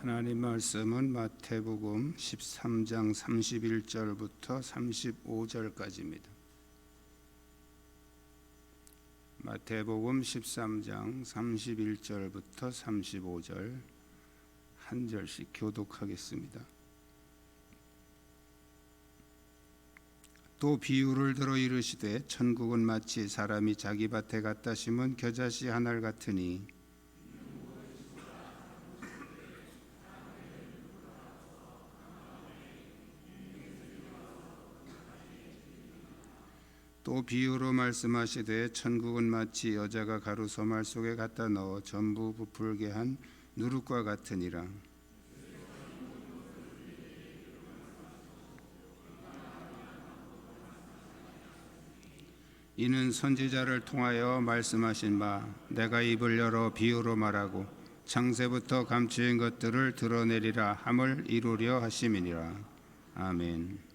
하나님 말씀은 마태복음 13장 31절부터 35절까지입니다. 마태복음 13장 31절부터 35절 한 절씩 교독하겠습니다. 또 비유를 들어 이르시되 천국은 마치 사람이 자기 밭에 갖다 심은 겨자씨 한 알 같으니 또 비유로 말씀하시되 천국은 마치 여자가 가루 소말 속에 갖다 넣어 전부 부풀게 한 누룩과 같으니라. 이는 선지자를 통하여 말씀하신 바 내가 입을 열어 비유로 말하고 창세부터 감추인 것들을 드러내리라 함을 이루려 하심이니라. 아멘.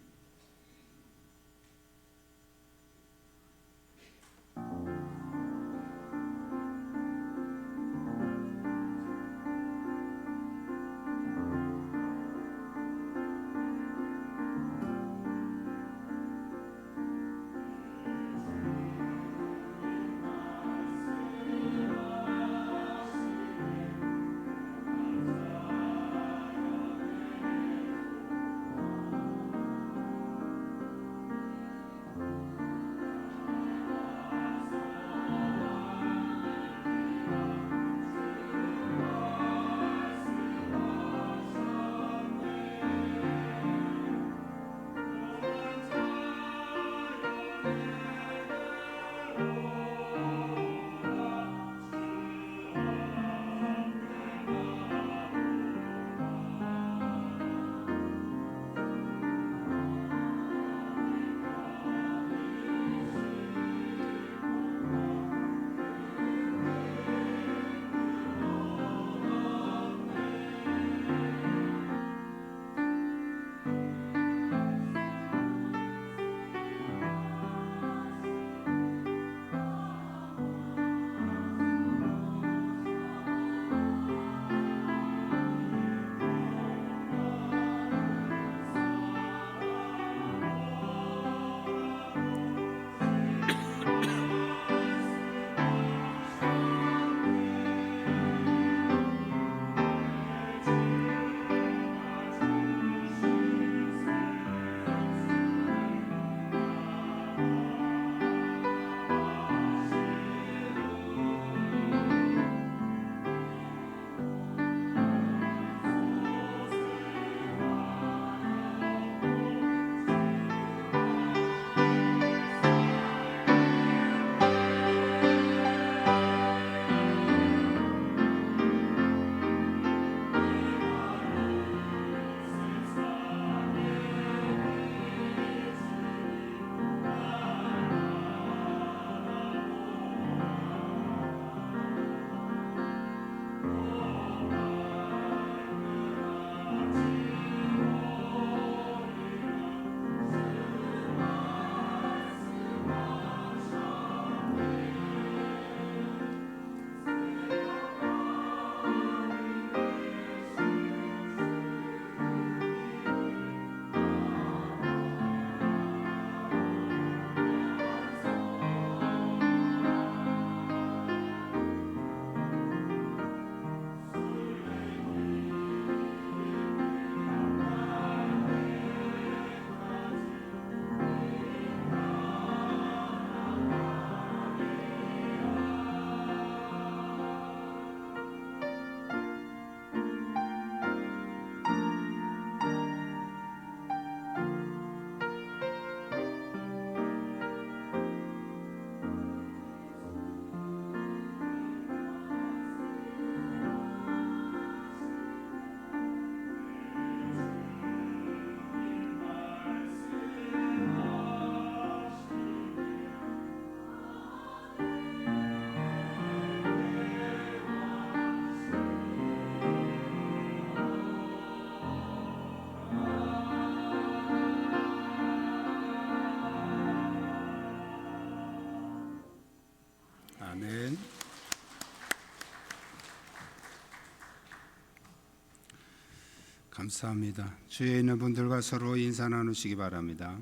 감사합니다. 주위에 있는 분들과 서로 인사 나누시기 바랍니다.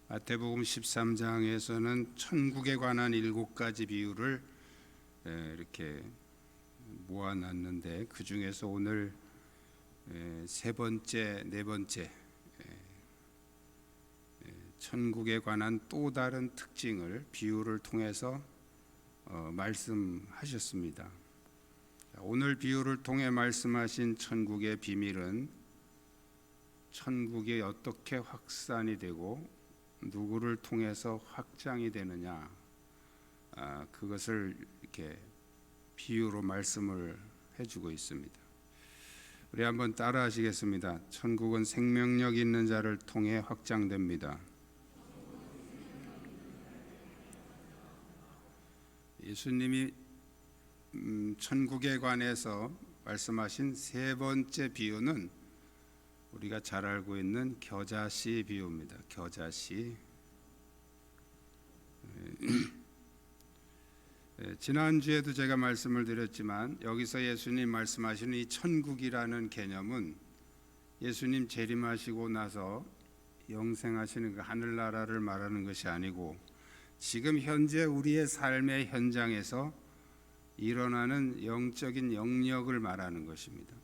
마태복음 13장에서는 천국에 관한 7가지 비유를 이렇게 모아놨는데 그 중에서 오늘 세 번째, 네 번째 천국에 관한 또 다른 특징을 비유를 통해서 말씀하셨습니다. 오늘 비유를 통해 말씀하신 천국의 비밀은 천국이 어떻게 확산이 되고 누구를 통해서 확장이 되느냐, 그것을 이렇게 비유로 말씀을 해주고 있습니다. 우리 한번 따라하시겠습니다. 천국은 생명력 있는 자를 통해 확장됩니다. 예수님이 천국에 관해서 말씀하신 세 번째 비유는 우리가 잘 알고 있는 겨자씨 비유입니다. 겨자씨. 지난주에도 제가 말씀을 드렸지만 여기서 예수님 말씀하시는 이 천국이라는 개념은 예수님 재림하시고 나서 영생하시는 그 하늘나라를 말하는 것이 아니고 지금 현재 우리의 삶의 현장에서 일어나는 영적인 영역을 말하는 것입니다.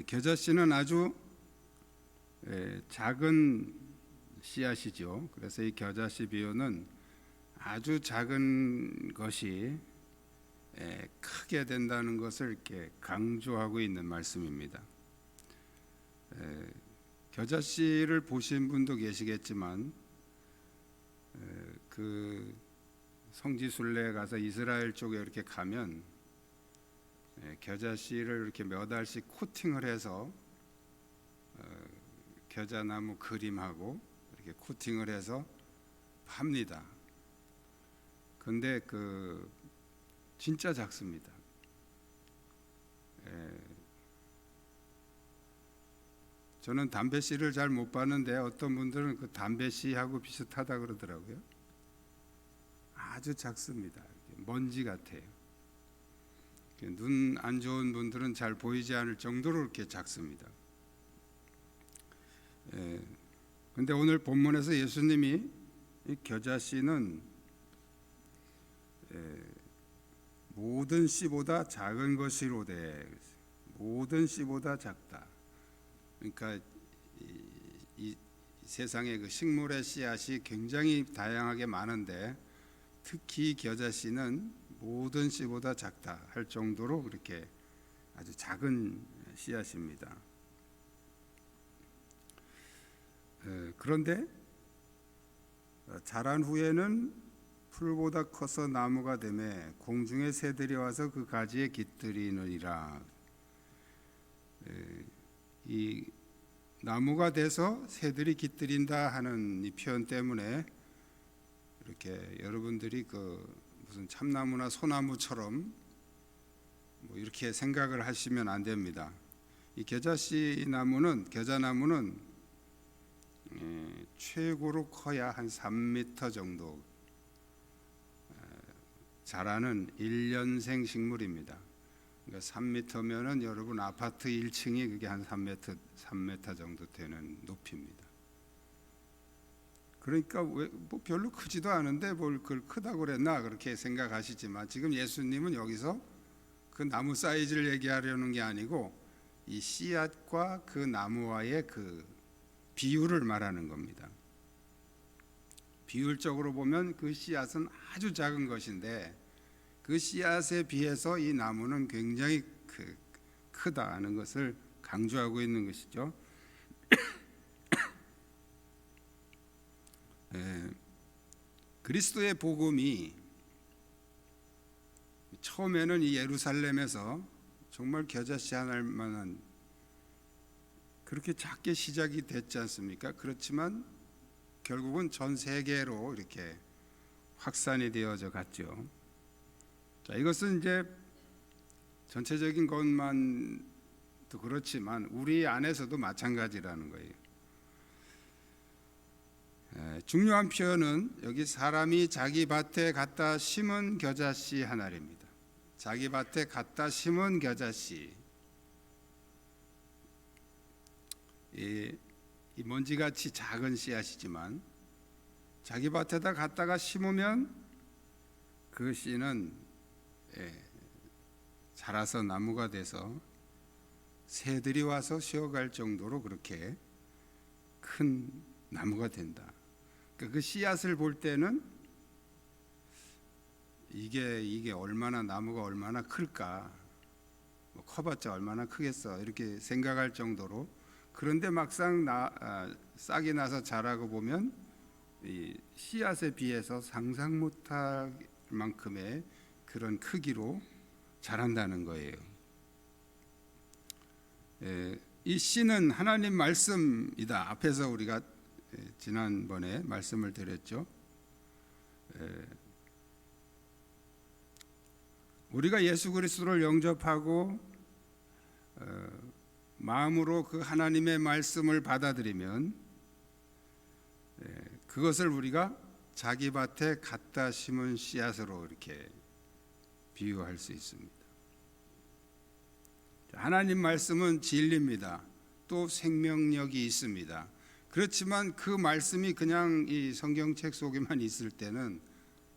겨자씨는 아주 작은 씨앗이죠. 그래서 이 겨자씨 비유는 아주 작은 것이 크게 된다는 것을 이렇게 강조하고 있는 말씀입니다. 겨자씨를 보신 분도 계시겠지만 그 성지순례에 가서 이스라엘 쪽에 이렇게 가면 겨자씨를 이렇게 몇 알씩 코팅을 해서 겨자나무 그림하고 이렇게 코팅을 해서 팝니다. 근데 그 진짜 작습니다. 저는 담배씨를 잘 못 봤는데 어떤 분들은 그 담배씨하고 비슷하다 그러더라고요. 아주 작습니다. 먼지 같아요. 눈 안 좋은 분들은 잘 보이지 않을 정도로 이렇게 작습니다. 근데 오늘 본문에서 예수님이 이 겨자씨는 모든 씨보다 작은 것이로되, 모든 씨보다 작다. 그러니까 이 세상의 그 식물의 씨앗이 굉장히 다양하게 많은데 특히 겨자씨는 모든 씨보다 작다 할 정도로 그렇게 아주 작은 씨앗입니다. 그런데 자란 후에는 풀보다 커서 나무가 되매 공중의 새들이 와서 그 가지에 깃들이느니라. 이 나무가 돼서 새들이 깃들인다 하는 이 표현 때문에 이렇게 여러분들이 그 무슨 참나무나 소나무처럼 뭐 이렇게 생각을 하시면 안 됩니다. 이 겨자씨 나무는, 겨자나무는 최고로 커야 한 3m 정도 자라는 1년생 식물입니다. 그러니까 3m면은 여러분 아파트 1층이 그게 한 3m 정도 되는 높이입니다. 그러니까 뭐 별로 크지도 않은데 뭘 그걸 크다고 그랬나 그렇게 생각하시지만 지금 예수님은 여기서 그 나무 사이즈를 얘기하려는 게 아니고 이 씨앗과 그 나무와의 그 비율을 말하는 겁니다. 비율적으로 보면 그 씨앗은 아주 작은 것인데 그 씨앗에 비해서 이 나무는 굉장히 크다는 것을 강조하고 있는 것이죠. 그리스도의 복음이 처음에는 이 예루살렘에서 정말 겨자씨 하나만한 그렇게 작게 시작이 됐지 않습니까? 그렇지만 결국은 전 세계로 이렇게 확산이 되어져 갔죠. 자, 이것은 이제 전체적인 것만도 그렇지만 우리 안에서도 마찬가지라는 거예요. 중요한 표현은 여기 사람이 자기 밭에 갖다 심은 겨자씨 하나입니다. 자기 밭에 갖다 심은 겨자씨. 이 먼지같이 작은 씨앗이지만 자기 밭에다 갖다가 심으면 그 씨는 자라서 나무가 돼서 새들이 와서 쉬어갈 정도로 그렇게 큰 나무가 된다. 그 씨앗을 볼 때는 이게 얼마나 나무가 얼마나 클까, 뭐 커봤자 얼마나 크겠어 이렇게 생각할 정도로, 그런데 막상 싹이 나서 자라고 보면 이 씨앗에 비해서 상상 못할 만큼의 그런 크기로 자란다는 거예요. 이 씨는 하나님 말씀이다. 앞에서 우리가 지난번에 말씀을 드렸죠. 우리가 예수 그리스도를 영접하고 마음으로 그 하나님의 말씀을 받아들이면 그것을 우리가 자기 밭에 갖다 심은 씨앗으로 이렇게 비유할 수 있습니다. 하나님 말씀은 진리입니다. 또 생명력이 있습니다. 그렇지만 그 말씀이 그냥 이 성경책 속에만 있을 때는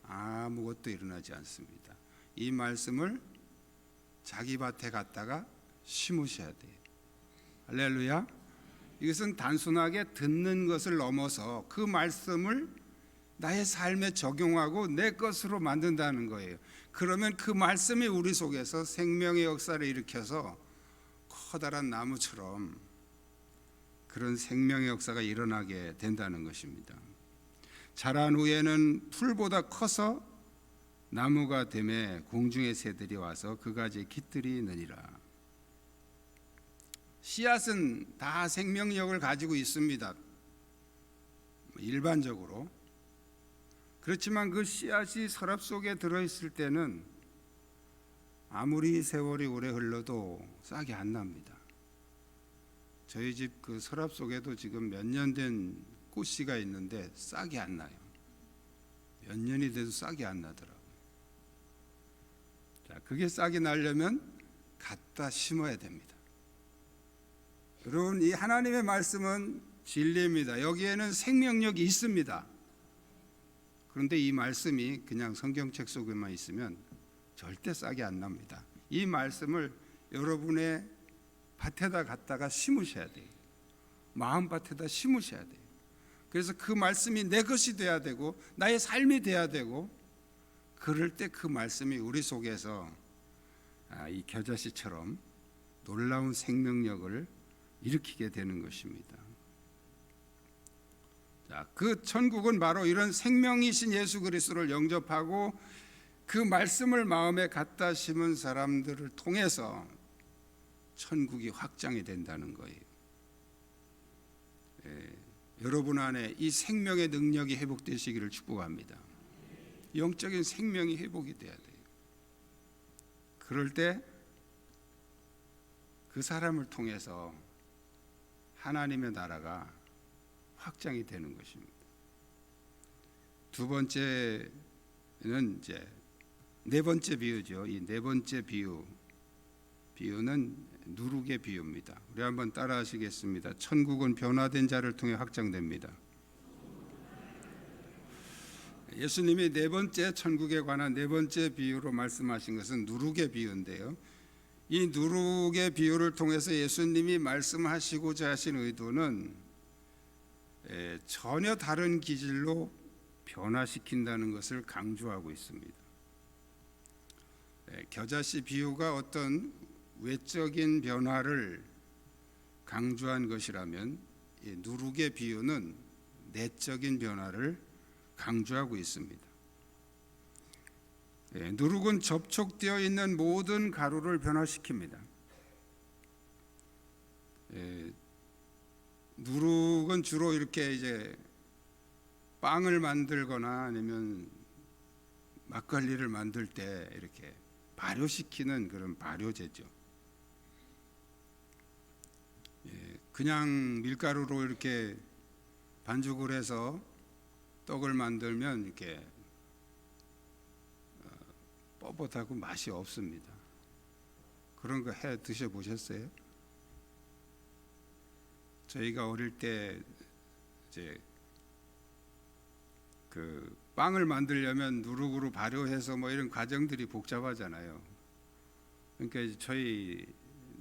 아무것도 일어나지 않습니다. 이 말씀을 자기 밭에 갖다가 심으셔야 돼요. 할렐루야. 이것은 단순하게 듣는 것을 넘어서 그 말씀을 나의 삶에 적용하고 내 것으로 만든다는 거예요. 그러면 그 말씀이 우리 속에서 생명의 역사를 일으켜서 커다란 나무처럼 그런 생명의 역사가 일어나게 된다는 것입니다. 자란 후에는 풀보다 커서 나무가 되매 공중의 새들이 와서 그 가지에 깃들이느니라. 씨앗은 다 생명력을 가지고 있습니다. 일반적으로. 그렇지만 그 씨앗이 서랍 속에 들어있을 때는 아무리 세월이 오래 흘러도 싹이 안 납니다. 저희 집 그 서랍 속에도 지금 몇 년 된 꽃씨가 있는데 싹이 안 나요. 몇 년이 돼도 싹이 안 나더라고요. 자, 그게 싹이 나려면 갖다 심어야 됩니다. 여러분, 이 하나님의 말씀은 진리입니다. 여기에는 생명력이 있습니다. 그런데 이 말씀이 그냥 성경책 속에만 있으면 절대 싹이 안 납니다. 이 말씀을 여러분의 밭에다 갖다가 심으셔야 돼요. 마음밭에다 심으셔야 돼요. 그래서 그 말씀이 내 것이 돼야 되고 나의 삶이 돼야 되고, 그럴 때 그 말씀이 우리 속에서 이 겨자씨처럼 놀라운 생명력을 일으키게 되는 것입니다. 자, 그 천국은 바로 이런 생명이신 예수 그리스도를 영접하고 그 말씀을 마음에 갖다 심은 사람들을 통해서 천국이 확장이 된다는 거예요. 여러분 안에 이 생명의 능력이 회복되시기를 축복합니다. 영적인 생명이 회복이 돼야 돼요. 그럴 때 그 사람을 통해서 하나님의 나라가 확장이 되는 것입니다. 두 번째는 이제 네 번째 비유죠. 이 네 번째 비유는 누룩의 비유입니다. 우리 한번 따라하시겠습니다. 천국은 변화된 자를 통해 확장됩니다. 예수님이 네 번째 천국에 관한 네 번째 비유로 말씀하신 것은 누룩의 비유인데요. 이 누룩의 비유를 통해서 예수님이 말씀하시고자 하신 의도는 전혀 다른 기질로 변화시킨다는 것을 강조하고 있습니다. 겨자씨 비유가 어떤 외적인 변화를 강조한 것이라면 이 누룩의 비유는 내적인 변화를 강조하고 있습니다. 누룩은 접촉되어 있는 모든 가루를 변화시킵니다. 누룩은 주로 이렇게 이제 빵을 만들거나 아니면 막걸리를 만들 때 이렇게 발효시키는 그런 발효제죠. 그냥 밀가루로 이렇게 반죽을 해서 떡을 만들면 이렇게 뻣뻣하고 맛이 없습니다. 그런 거 해 드셔보셨어요? 저희가 어릴 때 이제 그 빵을 만들려면 누룩으로 발효해서 뭐 이런 과정들이 복잡하잖아요. 그러니까 저희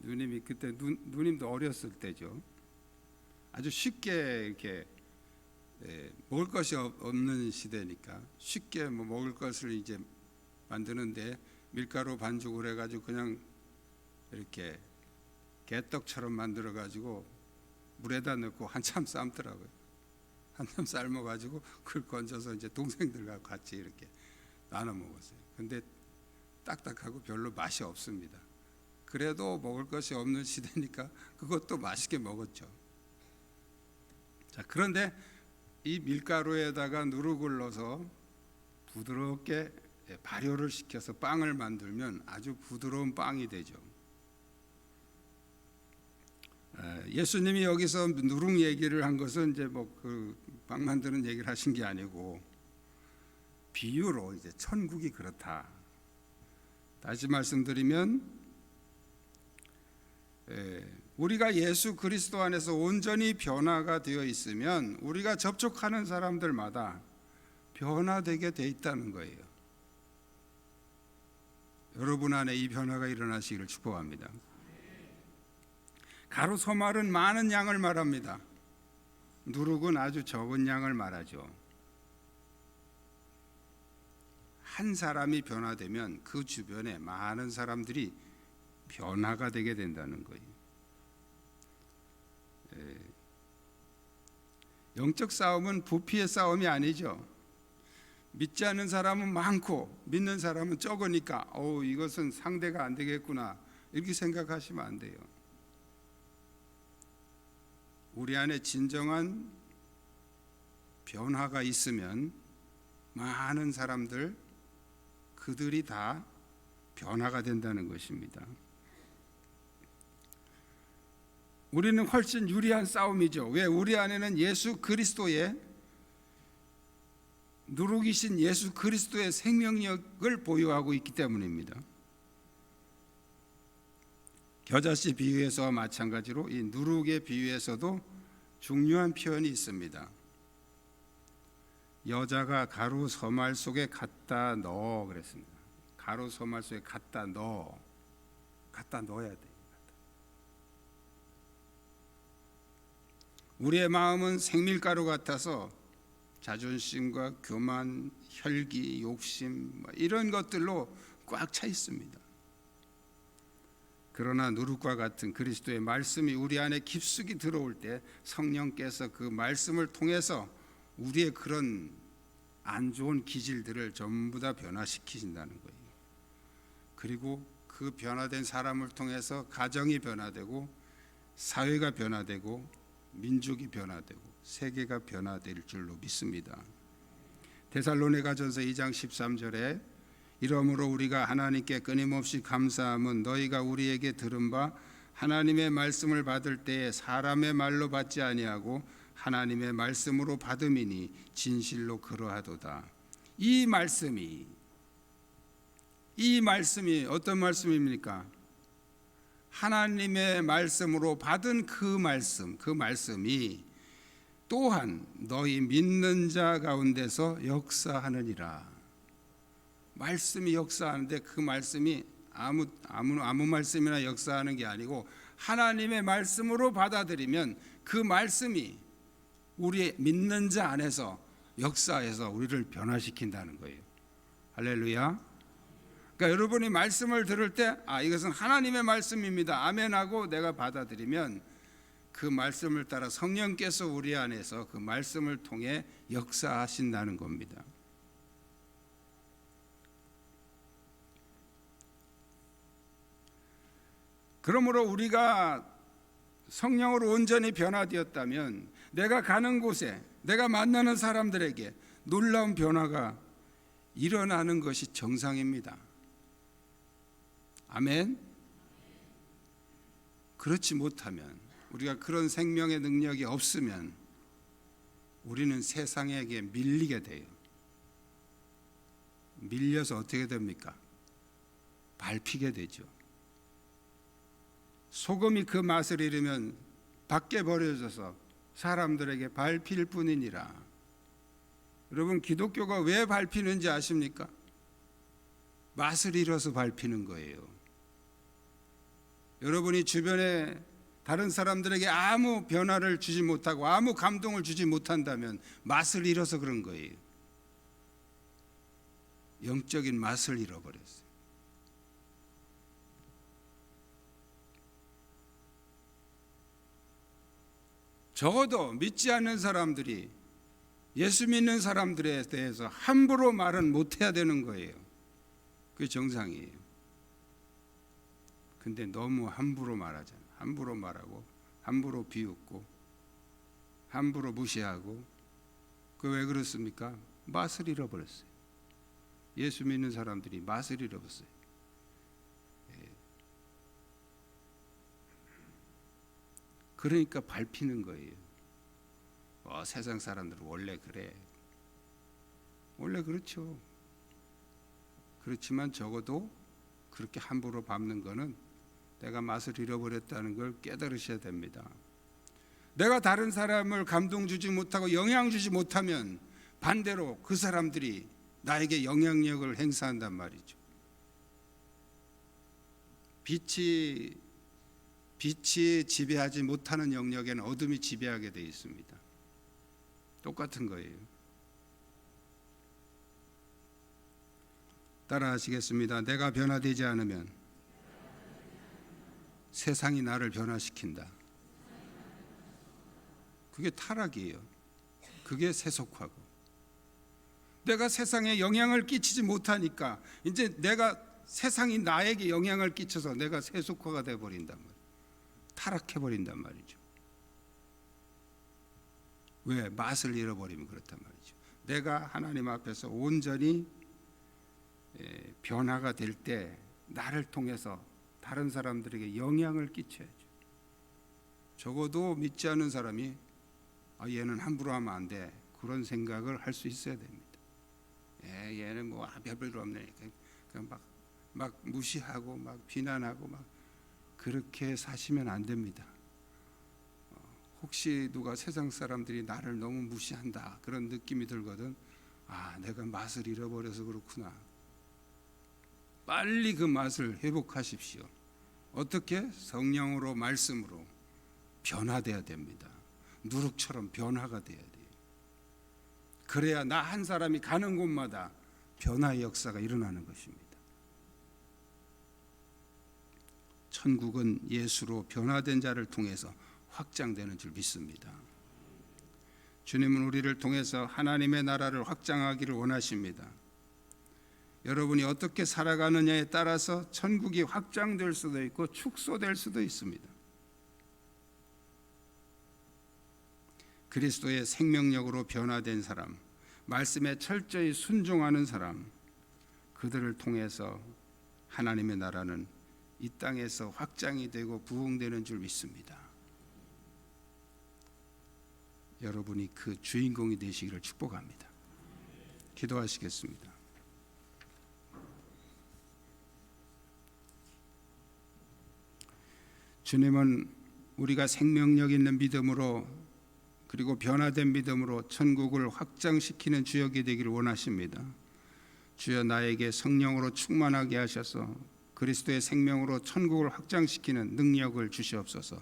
누님이 그때 누님도 어렸을 때죠. 아주 쉽게 이렇게 먹을 것이 없는 시대니까 쉽게 뭐 먹을 것을 이제 만드는데 밀가루 반죽을 해가지고 그냥 이렇게 개떡처럼 만들어 가지고 물에다 넣고 한참 삶더라고요. 한참 삶아가지고 그걸 건져서 이제 동생들과 같이 이렇게 나눠 먹었어요. 근데 딱딱하고 별로 맛이 없습니다. 그래도 먹을 것이 없는 시대니까 그것도 맛있게 먹었죠. 자, 그런데 이 밀가루에다가 누룩을 넣어서 부드럽게 발효를 시켜서 빵을 만들면 아주 부드러운 빵이 되죠. 예수님이 여기서 누룩 얘기를 한 것은 이제 뭐 그 빵 만드는 얘기를 하신 게 아니고 비유로 이제 천국이 그렇다. 다시 말씀드리면 우리가 예수 그리스도 안에서 온전히 변화가 되어 있으면 우리가 접촉하는 사람들마다 변화되게 돼 있다는 거예요. 여러분 안에 이 변화가 일어나시기를 축복합니다. 가로 소말은 많은 양을 말합니다. 누룩은 아주 적은 양을 말하죠. 한 사람이 변화되면 그 주변에 많은 사람들이 변화가 되게 된다는 거예요. 영적 싸움은 부피의 싸움이 아니죠. 믿지 않는 사람은 많고 믿는 사람은 적으니까 이것은 상대가 안 되겠구나 이렇게 생각하시면 안 돼요. 우리 안에 진정한 변화가 있으면 많은 사람들 그들이 다 변화가 된다는 것입니다. 우리는 훨씬 유리한 싸움이죠. 왜? 우리 안에는 예수 그리스도의 누룩이신 예수 그리스도의 생명력을 보유하고 있기 때문입니다. 겨자씨 비유에서와 마찬가지로 이 누룩의 비유에서도 중요한 표현이 있습니다. 여자가 가루 서말 속에 갖다 넣어 그랬습니다. 가루 서말 속에 갖다 넣어야 돼. 우리의 마음은 생밀가루 같아서 자존심과 교만, 혈기, 욕심 이런 것들로 꽉 차 있습니다. 그러나 누룩과 같은 그리스도의 말씀이 우리 안에 깊숙이 들어올 때 성령께서 그 말씀을 통해서 우리의 그런 안 좋은 기질들을 전부 다 변화시키신다는 거예요. 그리고 그 변화된 사람을 통해서 가정이 변화되고 사회가 변화되고 민족이 변화되고 세계가 변화될 줄로 믿습니다. 데살로니가전서 2장 13절에 이러므로 우리가 하나님께 끊임없이 감사함은 너희가 우리에게 들은 바 하나님의 말씀을 받을 때에 사람의 말로 받지 아니하고 하나님의 말씀으로 받음이니 진실로 그러하도다. 이 말씀이 어떤 말씀입니까? 하나님의 말씀으로 받은 그 말씀이 또한 너희 믿는 자 가운데서 역사하느니라. 말씀이 역사하는데 그 말씀이 아무 말씀이나 역사하는 게 아니고 하나님의 말씀으로 받아들이면 그 말씀이 우리 믿는 자 안에서 역사해서 우리를 변화시킨다는 거예요. 할렐루야. 그러니까 여러분이 말씀을 들을 때 이것은 하나님의 말씀입니다. 아멘하고 내가 받아들이면 그 말씀을 따라 성령께서 우리 안에서 그 말씀을 통해 역사하신다는 겁니다. 그러므로 우리가 성령으로 온전히 변화되었다면 내가 가는 곳에 내가 만나는 사람들에게 놀라운 변화가 일어나는 것이 정상입니다. 아멘. 그렇지 못하면 우리가 그런 생명의 능력이 없으면 우리는 세상에게 밀리게 돼요. 밀려서 어떻게 됩니까? 밟히게 되죠. 소금이 그 맛을 잃으면 밖에 버려져서 사람들에게 밟힐 뿐이니라. 여러분, 기독교가 왜 밟히는지 아십니까? 맛을 잃어서 밟히는 거예요. 여러분이 주변에 다른 사람들에게 아무 변화를 주지 못하고 아무 감동을 주지 못한다면 맛을 잃어서 그런 거예요. 영적인 맛을 잃어버렸어요. 적어도 믿지 않는 사람들이 예수 믿는 사람들에 대해서 함부로 말은 못해야 되는 거예요. 그게 정상이에요. 근데 너무 함부로 말하잖아요. 함부로 말하고 함부로 비웃고 함부로 무시하고. 그 왜 그렇습니까? 맛을 잃어버렸어요. 예수 믿는 사람들이 맛을 잃어버렸어요. 그러니까 밟히는 거예요. 세상 사람들은 원래 그래. 원래 그렇죠. 그렇지만 적어도 그렇게 함부로 밟는 거는 내가 맛을 잃어버렸다는 걸 깨달으셔야 됩니다. 내가 다른 사람을 감동 주지 못하고 영향 주지 못하면 반대로 그 사람들이 나에게 영향력을 행사한단 말이죠. 빛이 지배하지 못하는 영역에는 어둠이 지배하게 되어 있습니다. 똑같은 거예요. 따라하시겠습니다. 내가 변화되지 않으면 세상이 나를 변화시킨다. 그게 타락이에요. 그게 세속화고. 내가 세상에 영향을 끼치지 못하니까 이제 세상이 나에게 영향을 끼쳐서 내가 세속화가 되어버린단 말이에요. 타락해버린단 말이죠. 왜? 맛을 잃어버리면 그렇단 말이죠. 내가 하나님 앞에서 온전히 변화가 될 때 나를 통해서 다른 사람들에게 영향을 끼쳐야죠. 적어도 믿지 않는 사람이 얘는 함부로 하면 안 돼, 그런 생각을 할 수 있어야 됩니다. 얘는 뭐 별별 없네, 그냥 막 무시하고 막 비난하고 막 그렇게 사시면 안 됩니다. 혹시 누가 세상 사람들이 나를 너무 무시한다 그런 느낌이 들거든, 내가 맛을 잃어버려서 그렇구나. 빨리 그 맛을 회복하십시오. 어떻게? 성령으로, 말씀으로 변화돼야 됩니다. 누룩처럼 변화가 돼야 돼요. 그래야 나 한 사람이 가는 곳마다 변화의 역사가 일어나는 것입니다. 천국은 예수로 변화된 자를 통해서 확장되는 줄 믿습니다. 주님은 우리를 통해서 하나님의 나라를 확장하기를 원하십니다. 여러분이 어떻게 살아가느냐에 따라서 천국이 확장될 수도 있고 축소될 수도 있습니다. 그리스도의 생명력으로 변화된 사람, 말씀에 철저히 순종하는 사람, 그들을 통해서 하나님의 나라는 이 땅에서 확장이 되고 부흥되는 줄 믿습니다. 여러분이 그 주인공이 되시기를 축복합니다. 기도하시겠습니다. 주님은 우리가 생명력 있는 믿음으로 그리고 변화된 믿음으로 천국을 확장시키는 주역이 되기를 원하십니다. 주여, 나에게 성령으로 충만하게 하셔서 그리스도의 생명으로 천국을 확장시키는 능력을 주시옵소서.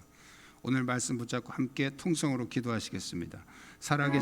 오늘 말씀 붙잡고 함께 통성으로 기도하시겠습니다. 살아계신